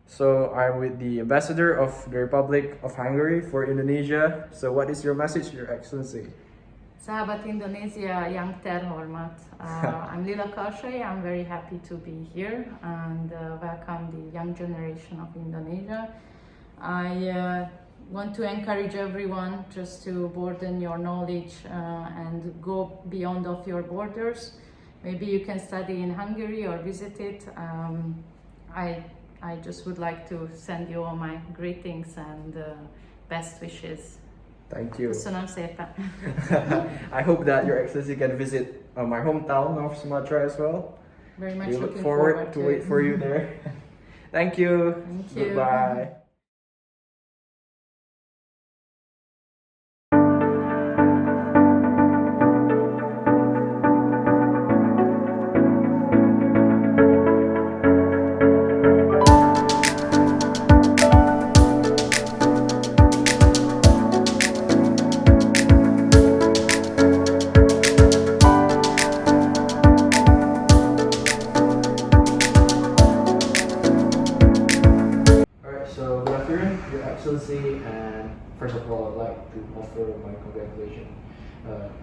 So I'm with the ambassador of the Republic of Hungary for Indonesia. So what is your message, Your Excellency? Sahabat Indonesia yang terhormat. I'm LILLA KARSAY. I'm very happy to be here and welcome the young generation of Indonesia. I want to encourage everyone just to broaden your knowledge and go beyond of your borders. Maybe you can study in Hungary or visit it. I just would like to send you all my greetings and best wishes. Thank you. Köszönöm szépen. I hope that Your Excellency can visit my hometown of Sumatra as well. Very much We look looking forward to wait for you there. Thank you. Thank you. Goodbye. Alright, so good afternoon, Your Excellency, and first of all, I'd like to offer my congratulations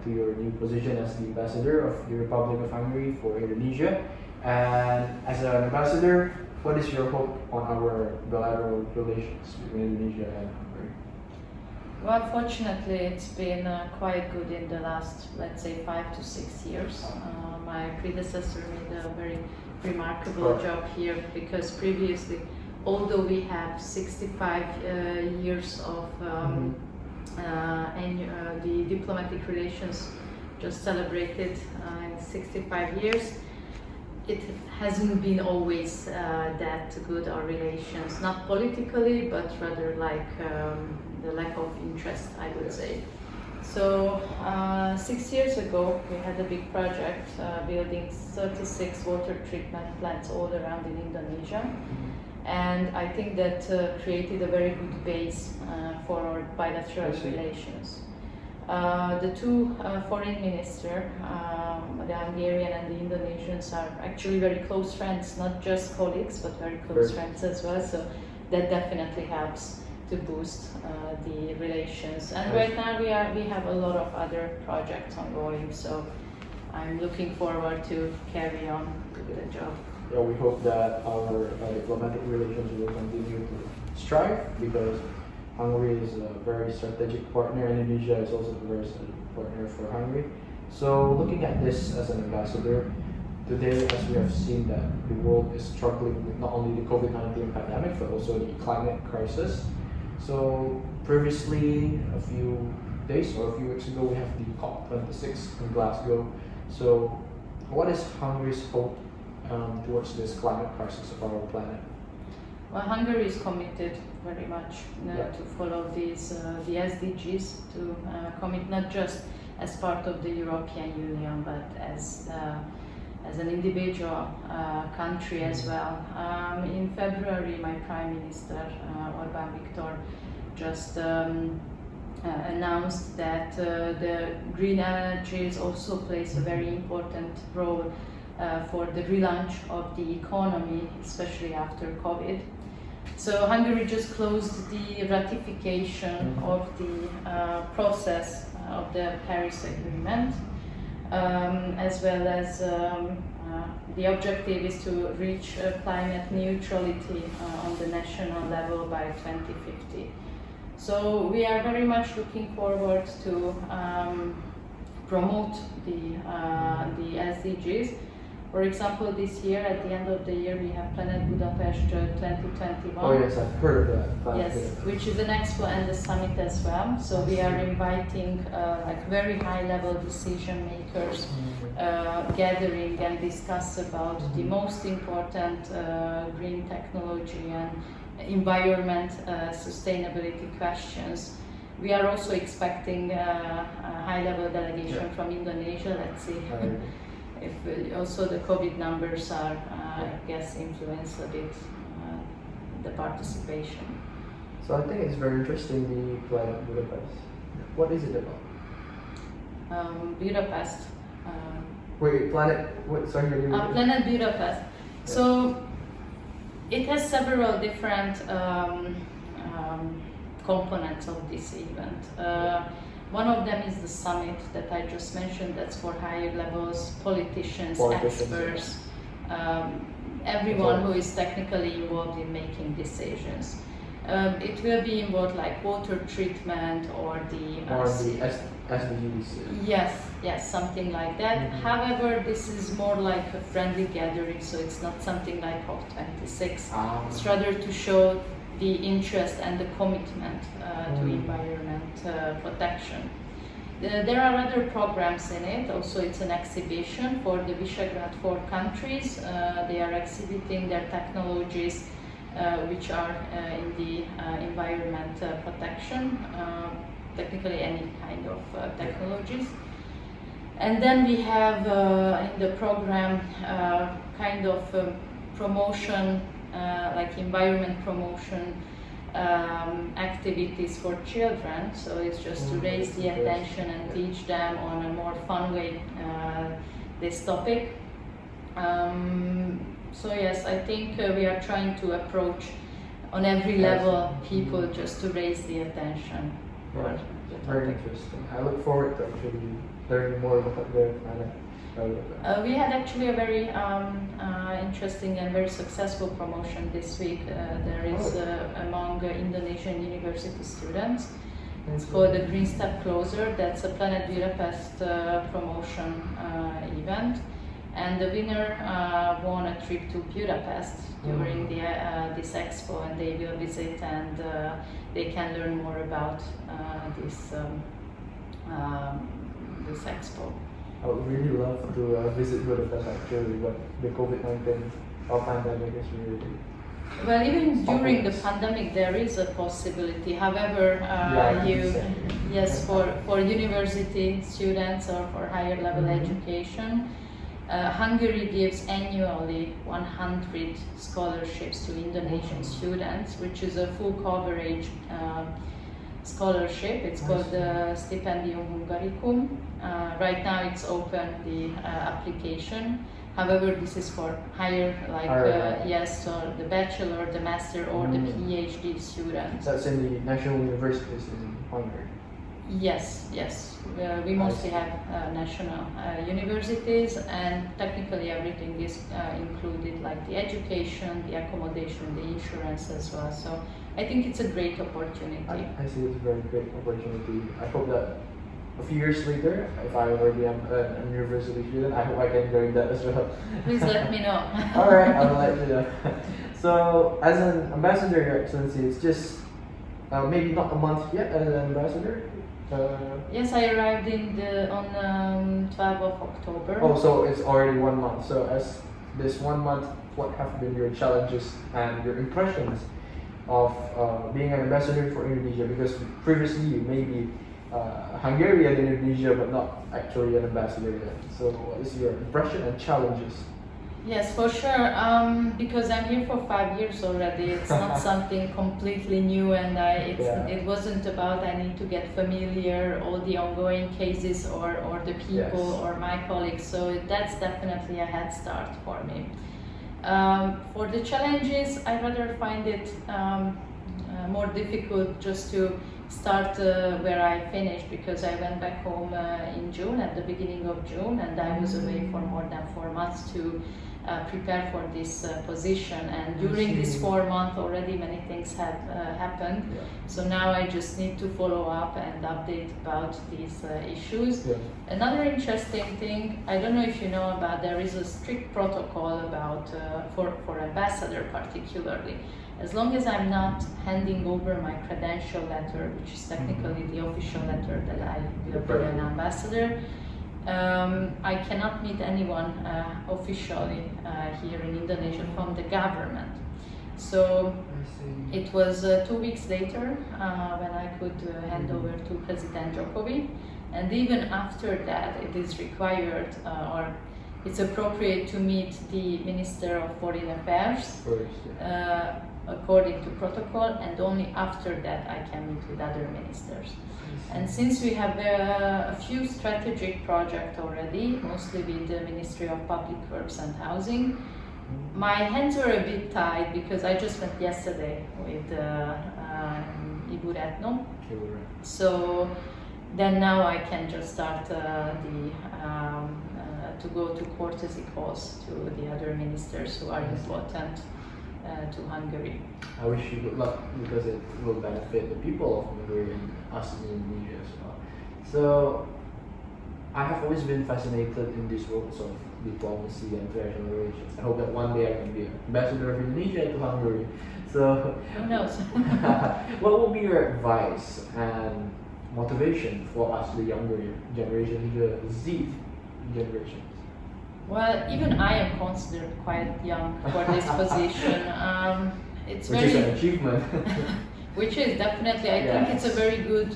to your new position as the ambassador of the Republic of Hungary for Indonesia. And as an ambassador, what is your hope on our bilateral relations between Indonesia and Hungary? Well, fortunately, it's been quite good in the last, let's say, 5 to 6 years. My predecessor made a very remarkable job here because previously, although we have 65 years of the diplomatic relations just celebrated in 65 years, it hasn't been always that good, our relations, not politically, but rather like the lack of interest, I would say. So 6 years ago, we had a big project building 36 water treatment plants all around in Indonesia. And I think that created a very good base for our bilateral relations. The two foreign ministers, the Hungarian and the Indonesians, are actually very close friends, not just colleagues, but very close friends as well. So that definitely helps to boost the relations. And right now we have a lot of other projects ongoing. So I'm looking forward to carry on with the job. Yeah, we hope that our diplomatic relations will continue to strive because Hungary is a very strategic partner and Indonesia is also a very strategic partner for Hungary. So looking at this as an ambassador, today as we have seen that the world is struggling with not only the COVID-19 pandemic but also the climate crisis. So previously, a few days or a few weeks ago, we have the COP26 in Glasgow. So what is Hungary's hope towards this climate crisis of our planet? Well, Hungary is committed very much to follow these the SDGs, to commit not just as part of the European Union, but as an individual country as well. In February, my Prime Minister, Orbán Viktor, just announced that the green energies also plays a very important role for the relaunch of the economy, especially after COVID. So Hungary just closed the ratification of the process of the Paris Agreement, as well as the objective is to reach climate neutrality on the national level by 2050. So we are very much looking forward to promote the SDGs. For example, this year, at the end of the year, we have Planet Budapest 2021. Oh yes, I've heard of that. Yes, which is an expo and a summit as well. So we are inviting like very high-level decision makers gathering and discuss about the most important green technology and environment sustainability questions. We are also expecting a high-level delegation from Indonesia. Let's see. If also the COVID numbers are, I guess, influence a bit the participation. So I think it's very interesting, the Planet Budapest. What is it about? Budapest. Wait, Planet, what, sorry, Planet Budapest. So It has several different components of this event. One of them is the summit that I just mentioned, that's for higher levels, politicians, experts, everyone who is technically involved in making decisions. It will be involved like water treatment or the SDGs. Yes, something like that. However, this is more like a friendly gathering, so it's not something like COP26. It's rather to show the interest and the commitment to environment protection. There are other programs in it. Also, it's an exhibition for the Visegrad 4 countries. They are exhibiting their technologies which are in the environment protection, technically any kind of technologies. And then we have in the program kind of promotion, like environment promotion activities for children. So it's just to raise the attention and teach them on a more fun way this topic. So yes, I think we are trying to approach on every level people just to raise the attention. Right. Very interesting. I look forward to actually learning more about the planet. We had actually a very interesting and very successful promotion this week. There is among Indonesian university students. It's called the Green Step Closer. That's a Planet Budapest promotion event. And the winner won a trip to Budapest during this expo, and they will visit and they can learn more about this expo. I would really love to visit Budapest actually, but the COVID-19 pandemic is really... Well, even during the pandemic there is a possibility. However, for university students or for higher level education, Hungary gives annually 100 scholarships to Indonesian students, which is a full coverage scholarship. It's called the Stipendium Hungaricum. Right now it's open, the application. However, this is for higher, like so the bachelor, the master, or the PhD students. That's in the national universities in Hungary. Yes. We mostly have national universities, and technically everything is included, like the education, the accommodation, the insurance as well. So I think it's a great opportunity. I see it's a very great opportunity. I hope that a few years later, if I already am a university student, I hope I can join that as well. Please let me know. Alright, I will let you know. So, as an ambassador, Your Excellency, it's just maybe not a month yet as an ambassador? Yes, I arrived on 12th of October. Oh, so it's already 1 month. So as this 1 month, what have been your challenges and your impressions of being an ambassador for Indonesia? Because previously you may be Hungarian in Indonesia, but not actually an ambassador yet. So what is your impression and challenges? Yes, for sure. Because I'm here for 5 years already. It's not something completely new, and it wasn't about I need to get familiar all the ongoing cases or the people or my colleagues. So that's definitely a head start for me. For the challenges, I rather find it more difficult just to start where I finished, because I went back home in June, at the beginning of June, and I was away for more than 4 months to prepare for this position. And during this 4 months already many things have happened. So now I just need to follow up and update about these issues. Another interesting thing, I don't know if you know about, there is a strict protocol about for ambassador particularly. As long as I'm not handing over my credential letter, which is technically the official letter that I will be an ambassador, I cannot meet anyone officially here in Indonesia from the government. So it was 2 weeks later when I could hand over to President Jokovic, and even after that it is required or it's appropriate to meet the Minister of Foreign Affairs according to protocol, and only after that I can meet with other ministers. And since we have a few strategic projects already, mostly with the Ministry of Public Works and Housing, My hands were a bit tied because I just met yesterday with Ibu Retno. So then now I can just start to go to courtesy calls to the other ministers who are important to Hungary. I wish you good luck because it will benefit the people of Hungary and us in Indonesia as well. So I have always been fascinated in this world of diplomacy and international relations. I hope that one day I can be ambassador of Indonesia to Hungary. So who knows? what will be your advice and motivation for us, the younger generation, the Z generation? Well, even I am considered quite young for this position. It's Which very, is an achievement. which is definitely, I think it's a very good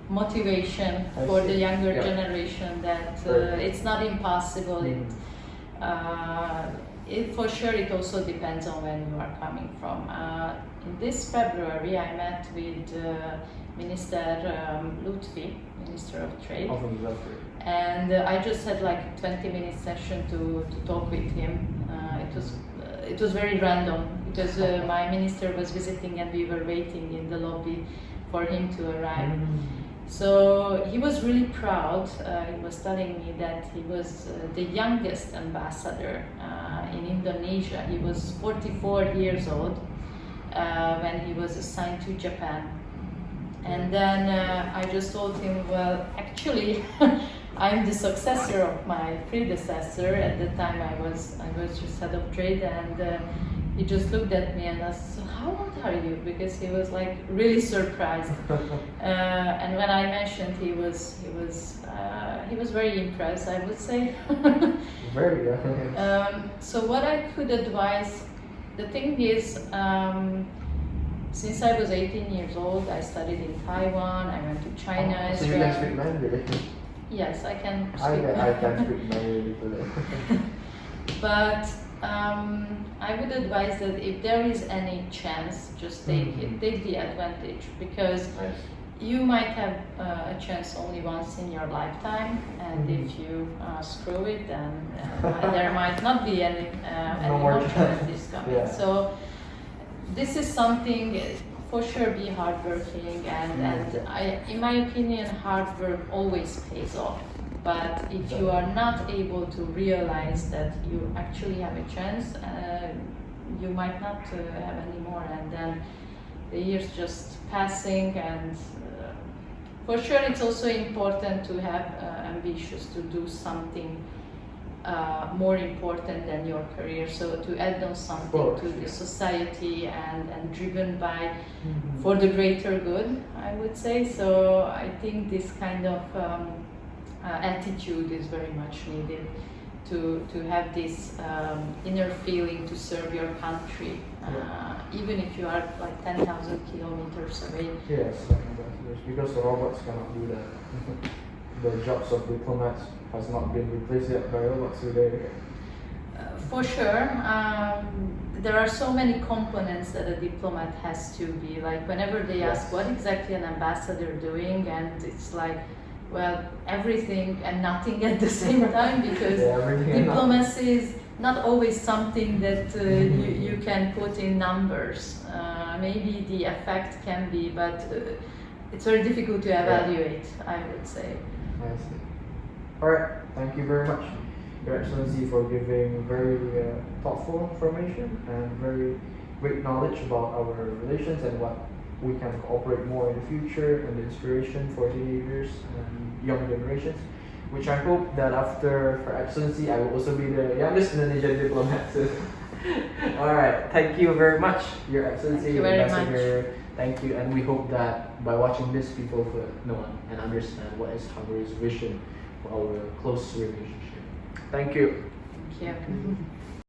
motivation for the younger generation that it's not impossible. It for sure, it also depends on when you are coming from. In this February, I met with Minister Lutfi, Minister of Trade. And I just had like a 20-minute session to talk with him. It was very random because my minister was visiting and we were waiting in the lobby for him to arrive. So he was really proud. He was telling me that he was the youngest ambassador in Indonesia. He was 44 years old when he was assigned to Japan. And then I just told him, well, actually, I'm the successor of my predecessor. At the time, I was just head of trade, and he just looked at me and asked, "So how old are you?" Because he was like really surprised. And when I mentioned, he was very impressed, I would say. Very young. So what I could advise, the thing is. Since I was 18 years old, I studied in Taiwan, I went to China as well. So you can speak Mandarin? Yes, I can speak I can speak Mandarin. But I would advise that if there is any chance, just take it, take the advantage, because you might have a chance only once in your lifetime, and if you screw it, then there might not be any more opportunities coming. So this is something, for sure, be hardworking, and in my opinion, hard work always pays off. But if you are not able to realize that you actually have a chance, you might not have any more, and then the years just passing. And for sure, it's also important to have ambitious to do something more important than your career, so to add on something to the society and driven by for the greater good, I would say. So I think this kind of attitude is very much needed to have this inner feeling to serve your country, even if you are like 10,000 kilometers away. Yes, because the robots cannot do that. The jobs of diplomats has not been replaced yet by robots today. For sure. There are so many components that a diplomat has to be, like whenever they ask what exactly an ambassador doing, and it's like, well, everything and nothing at the same time, because diplomacy is not always something that you can put in numbers. Maybe the effect can be, but it's very difficult to evaluate, I would say. I see. Alright, thank you very much, Your Excellency, for giving very thoughtful information and very great knowledge about our relations and what we can cooperate more in the future, and the inspiration for teenagers and young generations, which I hope that after Her Excellency, I will also be the youngest Indonesian diplomat. Alright, thank you very much, Your Excellency. Thank you very much. Thank you, and we hope that by watching this, people could know and understand what is Hungary's vision for our close relationship. Thank you. Thank you.